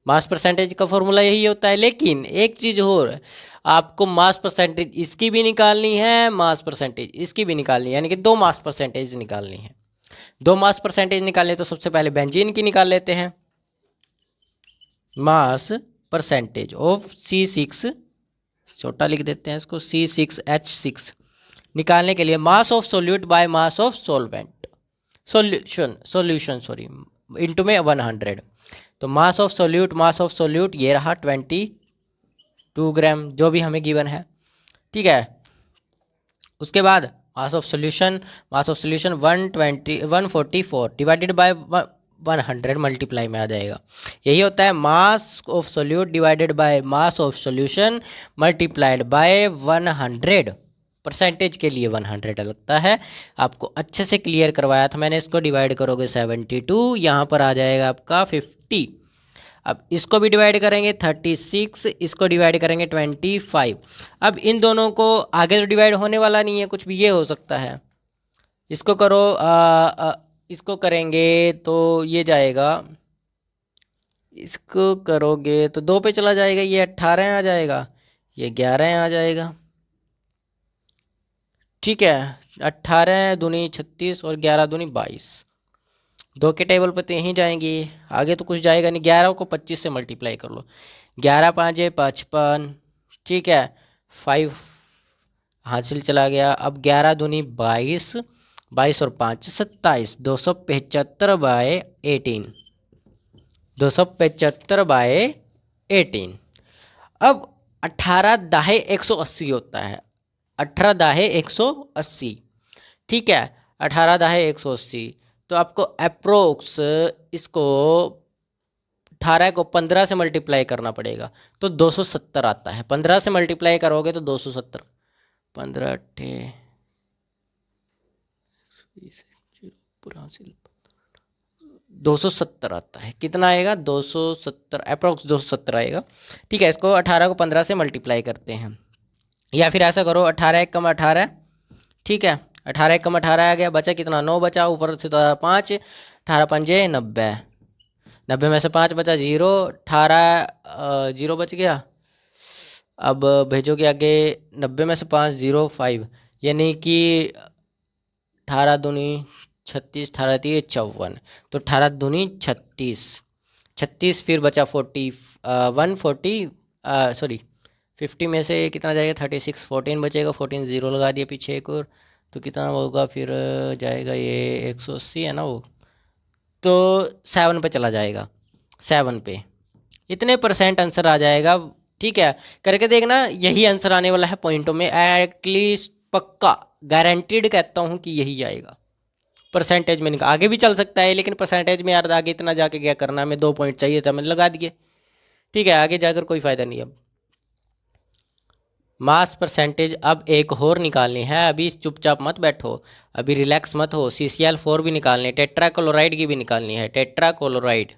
Mass percentage का फॉर्मूला यही होता है, लेकिन एक चीज और, आपको मास परसेंटेज इसकी भी निकालनी है, मास परसेंटेज इसकी भी निकालनी है, यानी कि दो मास परसेंटेज निकालनी है। दो मास परसेंटेज निकालने तो सबसे पहले बेंजीन की निकाल लेते हैं। मास परसेंटेज ऑफ C6, छोटा लिख देते हैं इसको, C6H6 निकालने के लिए mass of solute by mass of solvent, solution sorry, into में 100। तो मास ऑफ सोल्यूट ये रहा 22 ग्राम, जो भी हमें गिवन है। ठीक है, उसके बाद mass of solution 144 divided by 100 multiply में आ जाएगा। यही होता है mass of solute divided by mass of solution multiplied by 100। Percentage के लिए 100 लगता है, आपको अच्छे से क्लियर करवाया था मैंने। इसको डिवाइड करोगे 72, यहाँ पर आ जाएगा आपका 50। अब इसको भी डिवाइड करेंगे 36, इसको डिवाइड करेंगे 25। अब इन दोनों को आगे तो डिवाइड होने वाला नहीं है कुछ भी, ये हो सकता है। इसको करो इसको करेंगे तो ये जाएगा, इसको करोगे तो 2 पे चला जाएगा, ये 18 आ जाएगा, ये 11 आ जाएगा। ठीक है, 18 दूनी 36 और 11 दूनी 22, 2 के टेबल पर तो यहीं जाएंगी, आगे तो कुछ जाएगा नहीं। 11 को 25 से मल्टीप्लाई कर लो, 11 5 55। ठीक है, 5 हासिल चला गया। अब 11 दूनी 22, 22 और 5 27, 275 बाय 18, 275 बाय 18। अब 18 दाहे 180 होता है, 18 दाहे 180। ठीक है, 18 दाहे 180, तो आपको अप्रोक्स इसको 18 को 15 से मल्टीप्लाई करना पड़ेगा, तो 270 आता है। 15 से मल्टीप्लाई करोगे तो 270, 15 अट्ठे 270 आता है। कितना आएगा, 270, अप्रोक्स 270 आएगा। ठीक है, इसको 18 को 15 से मल्टीप्लाई करते हैं, या फिर ऐसा करो 18 एक कम 18। ठीक है, 18 एक कम 18 आ गया, बचा कितना, 9 बचा, ऊपर से तो 5, 18 पंजे 90, 90 में से 5 बचा 0, 18 0 बच गया। अब भेजोगे आगे, 90 में से 5 0 5, यानी कि 18 दूनी 36, 18 3 54, तो 18 दूनी 36, 36 फिर बचा 40 140 सॉरी 50 में से कितना जाएगा 36, 14 बचेगा, 14 0 लगा दिया पीछे एक और, तो कितना होगा फिर जाएगा ये 180 है ना वो, तो 7 पे चला जाएगा, 7 पे इतने % आंसर आ जाएगा। ठीक है, करके देखना, यही आंसर आने वाला है पॉइंटों में, एटलीस्ट पक्का गारंटीड कहता हूँ कि यही आएगा। परसेंटेज में निकाल, आगे भी चल सकता है, लेकिन परसेंटेज में यार आगे इतना जाके क्या करना, हमें 2 पॉइंट चाहिए था, मैंने लगा दिए। ठीक है, आगे जाकर कोई फ़ायदा नहीं। अब मास परसेंटेज अब एक और निकालनी है, अभी चुपचाप मत बैठो, अभी रिलैक्स मत हो। CCl4 भी निकालनी है, टेट्राक्लोराइड की भी निकालनी है, टेट्राक्लोराइड।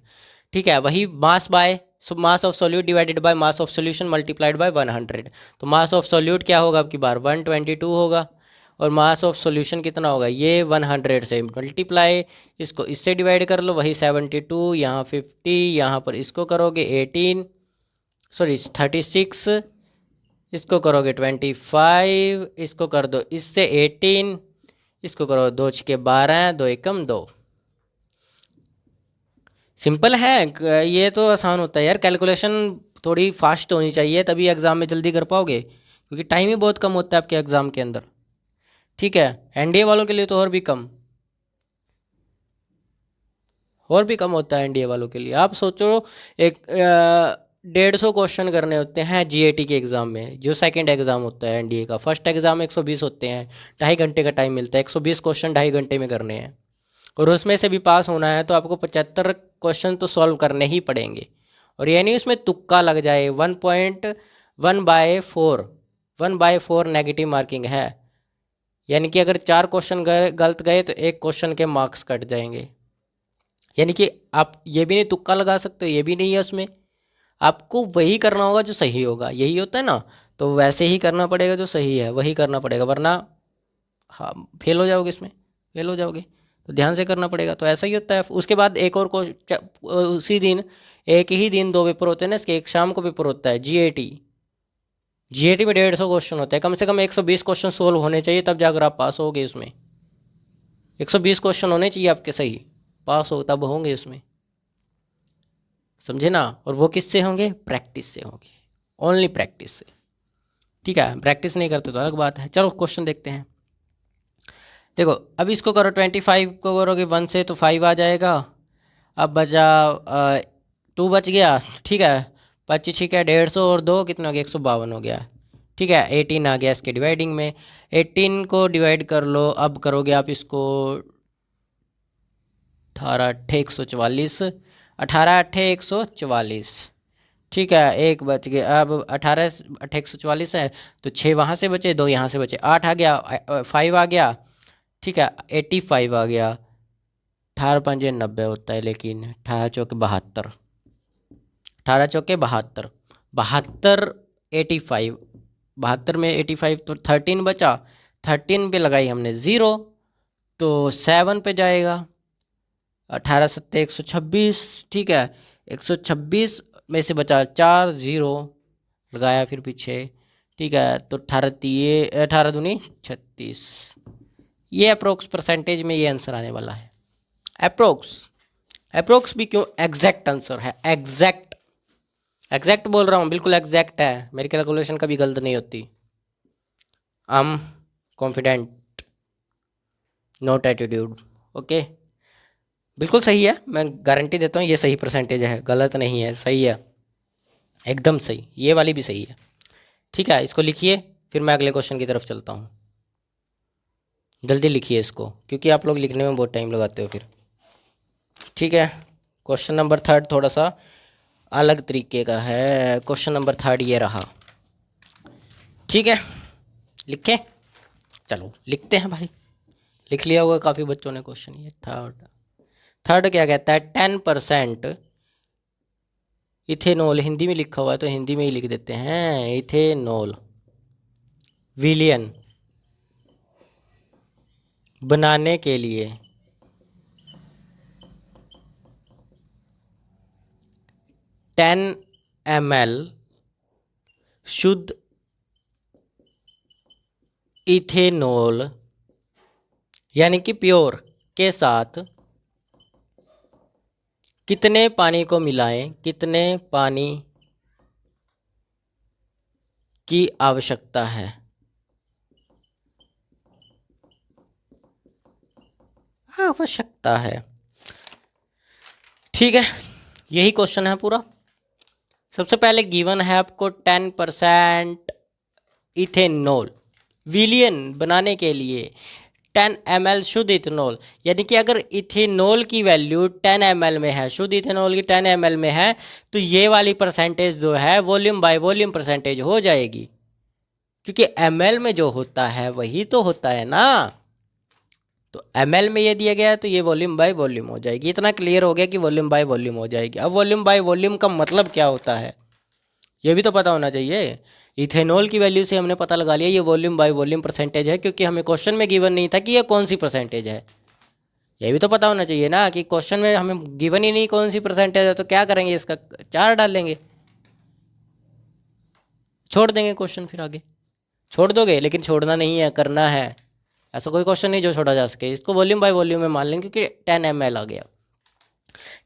ठीक है, वही mass by mass of solute divided by mass of solution multiplied by 100। तो मास ऑफ सोल्यूट क्या होगा आपकी बार, 122 होगा, और मास ऑफ सोल्यूशन कितना होगा, ये 100 से मल्टीप्लाई, इसको इससे डिवाइड कर लो, वही 72, यहाँ 50, यहाँ पर इसको करोगे 18 सॉरी 36, इसको करोगे 25, इसको कर दो इससे 18, इसको करो 2 छके 12, 2 एकम 2। सिंपल है ये, तो आसान होता है यार, कैलकुलेशन थोड़ी फास्ट होनी चाहिए, तभी एग्ज़ाम में जल्दी कर पाओगे, क्योंकि टाइम ही बहुत कम होता है आपके एग्ज़ाम के अंदर। ठीक है, एनडीए वालों के लिए तो और भी कम होता है, एनडीए वालों के लिए। आप सोचो एक 150 क्वेश्चन करने होते हैं जीएटी के एग्ज़ाम में, जो सेकंड एग्ज़ाम होता है एनडीए का। फर्स्ट एग्ज़ाम 120 होते हैं, 2.5 घंटे का टाइम मिलता है, 120 क्वेश्चन 2.5 घंटे में करने हैं, और उसमें से भी पास होना है तो आपको 75 क्वेश्चन तो सॉल्व करने ही पड़ेंगे। और ये नहीं उसमें तुक्का लग जाए, 1.1/4 नेगेटिव मार्किंग है, यानी कि अगर 4 क्वेश्चन गलत गए तो एक क्वेश्चन के मार्क्स कट जाएंगे। यानी कि आप ये भी नहीं तुक्का लगा सकते हो, ये भी नहीं है उसमें, आपको वही करना होगा जो सही होगा, यही होता है ना। तो वैसे ही करना पड़ेगा, जो सही है वही करना पड़ेगा, वरना हाँ फेल हो जाओगे, इसमें फेल हो जाओगे। तो ध्यान से करना पड़ेगा, तो ऐसा ही होता है। उसके बाद एक और उसी दिन, एक ही दिन 2 पेपर होते हैं ना इसके, एक शाम को पेपर होता है जीएटी। जीएटी में 150 क्वेश्चन होते हैं, कम से कम 120 क्वेश्चन सोल्व होने चाहिए, तब जाकर आप पास होगे उसमें। 120 क्वेश्चन होने चाहिए आपके सही, पास हो तब होंगे उसमें, समझे ना। और वो किससे होंगे? प्रैक्टिस से होंगे, ओनली प्रैक्टिस से। ठीक है, प्रैक्टिस नहीं करते तो अलग बात है। चलो क्वेश्चन देखते हैं। देखो अब इसको करो, 25 को करोगे 1 से तो 5 आ जाएगा। अब बचा 2 बच गया, ठीक है। 25 ठीक है, 150 और 2 कितना हो गया? 152 हो गया। ठीक है, 18 आ गया इसके डिवाइडिंग में। 18 को डिवाइड कर लो, अब करोगे आप इसको 18 अट्ठे 144, 18 अट्ठे 144। ठीक है, एक बच गया। अब 18 अट्ठे 144 है, तो 6 वहाँ से बचे, 2 यहाँ से बचे, 8 आ गया, 5 आ गया। ठीक है, 85 आ गया। 18 पंजे 90 होता है, लेकिन 18 चौके 72, 18 चौके 72, 72, 85, 72 में 85 तो 13 बचा, 13 पे लगाई हमने 0, तो 7 पे जाएगा। 18 सत्ते 126, ठीक है। 126 में से बचा 4, 0 लगाया फिर पीछे। ठीक है, तो 18 दूनी 36। ये अप्रोक्स परसेंटेज में ये आंसर आने वाला है। अप्रोक्स, अप्रोक्स भी क्यों, एग्जैक्ट आंसर है, एग्जैक्ट, एग्जैक्ट बोल रहा हूँ, बिल्कुल एग्जैक्ट है, मेरी कैलकुलेशन कभी गलत नहीं होती। I am confident, not attitude. Okay, बिल्कुल सही है, मैं गारंटी देता हूँ ये सही परसेंटेज है, गलत नहीं है, सही है, एकदम सही, ये वाली भी सही है। ठीक है, इसको लिखिए, फिर मैं अगले क्वेश्चन की तरफ चलता हूँ। जल्दी लिखिए इसको, क्योंकि आप लोग लिखने में बहुत टाइम लगाते हो फिर। ठीक है, क्वेश्चन नंबर 3 थोड़ा सा अलग तरीके का है। क्वेश्चन नंबर 3 ये रहा। ठीक है, लिखें, चलो लिखते हैं भाई। लिख लिया होगा काफ़ी बच्चों ने क्वेश्चन। ये थर्ड क्या कहता है? 10% इथेनॉल, हिंदी में लिखा हुआ है तो हिंदी में ही लिख देते हैं, इथेनॉल विलियन बनाने के लिए 10 ml शुद्ध इथेनॉल यानी कि प्योर के साथ कितने पानी को मिलाएं, कितने पानी की आवश्यकता है? आवश्यकता है, ठीक है, यही क्वेश्चन है पूरा। सबसे पहले गिवन है आपको 10% इथेनॉल विलियन बनाने के लिए 10 ml शुद्ध इथेनॉल, यानी कि अगर इथेनॉल की वैल्यू 10 ml में है, शुद्ध इथेनॉल की 10 ml में है, तो ये वाली परसेंटेज जो है वॉल्यूम बाय वॉल्यूम परसेंटेज हो जाएगी, क्योंकि ml में जो होता है वही तो होता है ना। तो ml में ये दिया गया है तो ये वॉल्यूम बाय वॉल्यूम हो जाएगी। इतना क्लियर हो गया कि वॉल्यूम बाय वॉल्यूम हो जाएगी। अब वॉल्यूम बाय वॉल्यूम का मतलब क्या होता है ये भी तो पता होना चाहिए। इथेनॉल की वैल्यू से हमने पता लगा लिया ये वॉल्यूम बाय वॉल्यूम परसेंटेज है, क्योंकि हमें क्वेश्चन में गिवन नहीं था कि ये कौन सी परसेंटेज है। ये भी तो पता होना चाहिए ना कि क्वेश्चन में हमें गिवन ही नहीं कौन सी परसेंटेज है, तो क्या करेंगे, इसका 4 डाल लेंगे, छोड़ देंगे क्वेश्चन, फिर आगे छोड़ दोगे, लेकिन छोड़ना नहीं है, करना है। ऐसा कोई क्वेश्चन नहीं जो छोड़ा जा सके, इसको वॉल्यूम बाय वॉल्यूम में मान लेंगे क्योंकि 10 ml आ गया।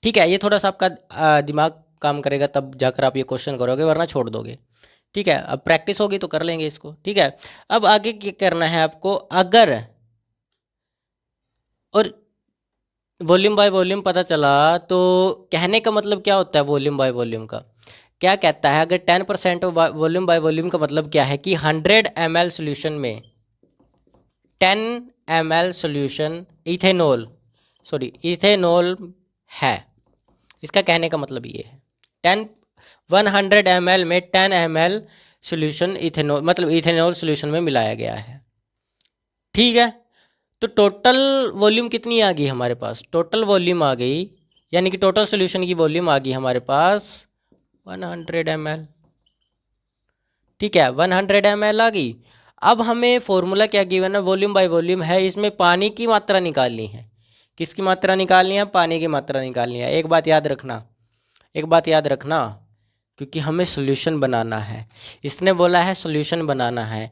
ठीक है, ये थोड़ा सा आपका दिमाग काम करेगा तब जाकर आप ये क्वेश्चन करोगे, वरना छोड़ दोगे। ठीक है, अब प्रैक्टिस होगी तो कर लेंगे इसको। ठीक है, अब आगे क्या करना है आपको, अगर और वॉल्यूम बाय वॉल्यूम पता चला तो कहने का मतलब क्या होता है वॉल्यूम बाय वॉल्यूम का, क्या कहता है, अगर 10% वॉल्यूम बाय वॉल्यूम का मतलब क्या है कि 100 ml सोल्यूशन में 10 ml solution ethanol, sorry ethanol है, इसका कहने का मतलब ये है 100 ml में 10 ml सोल्यूशन इथेनॉल, मतलब इथेनॉल सोल्यूशन में मिलाया गया है। ठीक है, तो टोटल वॉल्यूम कितनी आ गई हमारे पास, टोटल वॉल्यूम आ गई, यानी कि टोटल सोल्यूशन की वॉल्यूम आ गई हमारे पास 100 ml। ठीक है, 100 ml आ गई। अब हमें फॉर्मूला क्या गिवन है, वॉल्यूम बाय वॉल्यूम है, इसमें पानी की मात्रा निकालनी है। किसकी मात्रा निकालनी है, पानी की मात्रा निकालनी है। एक बात याद रखना, एक बात याद रखना, क्योंकि हमें सोल्यूशन बनाना है, इसने बोला है सोल्यूशन बनाना है।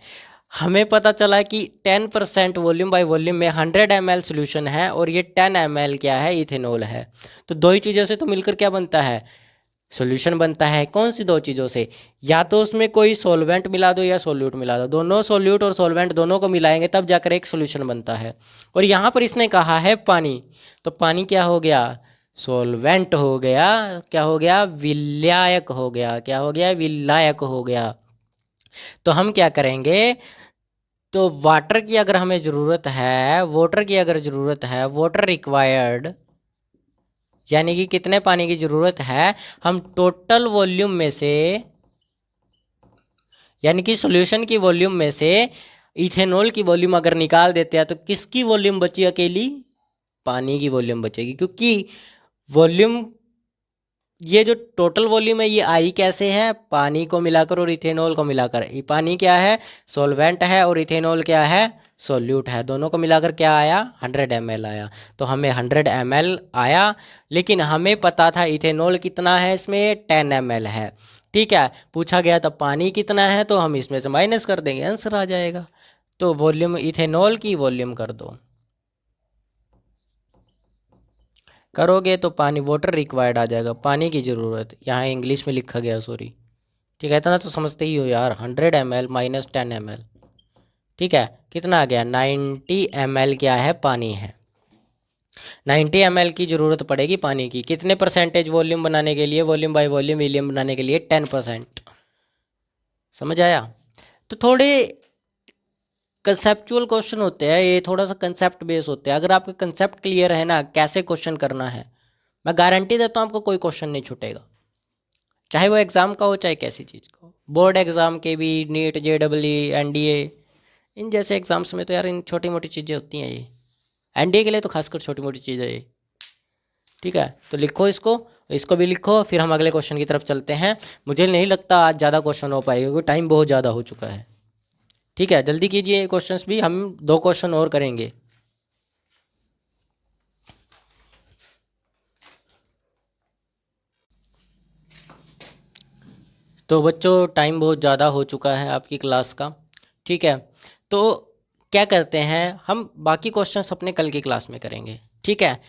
हमें पता चला कि 10% वॉल्यूम बाय वॉल्यूम में 100 ml सोल्यूशन है और ये 10 ml क्या है, इथेनॉल है। तो दो ही चीज़ों से तो मिलकर क्या बनता है, सॉल्यूशन बनता है। कौन सी दो चीज़ों से, या तो उसमें कोई सॉल्वेंट मिला दो या सॉल्यूट मिला दो, दोनों सॉल्यूट और सॉल्वेंट दोनों को मिलाएंगे तब जाकर एक सॉल्यूशन बनता है। और यहाँ पर इसने कहा है पानी, तो पानी क्या हो गया, सॉल्वेंट हो गया, क्या हो गया, विलायक हो गया, क्या हो गया, विलायक हो गया। तो हम क्या करेंगे, तो वाटर की अगर हमें ज़रूरत है, वाटर की अगर ज़रूरत है, वाटर रिक्वायर्ड, यानी कि कितने पानी की ज़रूरत है, हम टोटल वॉल्यूम में से, यानी कि सॉल्यूशन की वॉल्यूम में से इथेनॉल की वॉल्यूम अगर निकाल देते हैं तो किसकी वॉल्यूम बची, अकेली पानी की वॉल्यूम बचेगी। क्योंकि वॉल्यूम, ये जो टोटल वॉल्यूम है ये आई कैसे है, पानी को मिलाकर और इथेनॉल को मिलाकर। ये पानी क्या है, सॉल्वेंट है, और इथेनॉल क्या है, सॉल्यूट है। दोनों को मिलाकर क्या आया, 100 ml आया। तो हमें 100 ml आया, लेकिन हमें पता था इथेनॉल कितना है, इसमें 10 ml है। ठीक है, पूछा गया था पानी कितना है, तो हम इसमें से माइनस कर देंगे, आंसर आ जाएगा। तो वॉल्यूम, इथेनॉल की वॉल्यूम कर दो, करोगे तो पानी, वाटर रिक्वायर्ड आ जाएगा, पानी की ज़रूरत, यहाँ इंग्लिश में लिखा गया, सॉरी। ठीक है, इतना तो समझते ही हो यार, 100 ml माइनस 10 ml, ठीक है, कितना आ गया, 90 ml क्या है, पानी है। 90 ml की ज़रूरत पड़ेगी पानी की, कितने परसेंटेज वॉल्यूम बनाने के लिए, वॉल्यूम बाय वॉल्यूम विलियम बनाने के लिए 10%। समझ आया। तो थोड़े कंसेप्चुअल क्वेश्चन होते हैं ये, थोड़ा सा कंसेप्ट बेस होते हैं। अगर आपका कंसेप्ट क्लियर है ना, कैसे क्वेश्चन करना है, मैं गारंटी देता हूँ आपको कोई क्वेश्चन नहीं छूटेगा, चाहे वो एग्ज़ाम का हो चाहे कैसी चीज़ का हो। बोर्ड एग्ज़ाम के भी, नीट, JEE, NDA, इन जैसे एग्ज़ाम्स में तो यार इन छोटी मोटी चीज़ें होती हैं ये, NDA के लिए तो खासकर छोटी मोटी चीज़ है ये। ठीक है, तो लिखो इसको, इसको भी लिखो, फिर हम अगले क्वेश्चन की तरफ चलते हैं। मुझे नहीं लगता आज ज़्यादा क्वेश्चन हो पाएगा क्योंकि टाइम बहुत ज़्यादा हो चुका है। ठीक है, जल्दी कीजिए क्वेश्चंस भी, हम 2 क्वेश्चन और करेंगे। तो बच्चों टाइम बहुत ज़्यादा हो चुका है आपकी क्लास का। ठीक है, तो क्या करते हैं, हम बाकी क्वेश्चंस अपने कल की क्लास में करेंगे। ठीक है,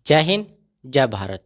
जय हिंद, जय भारत।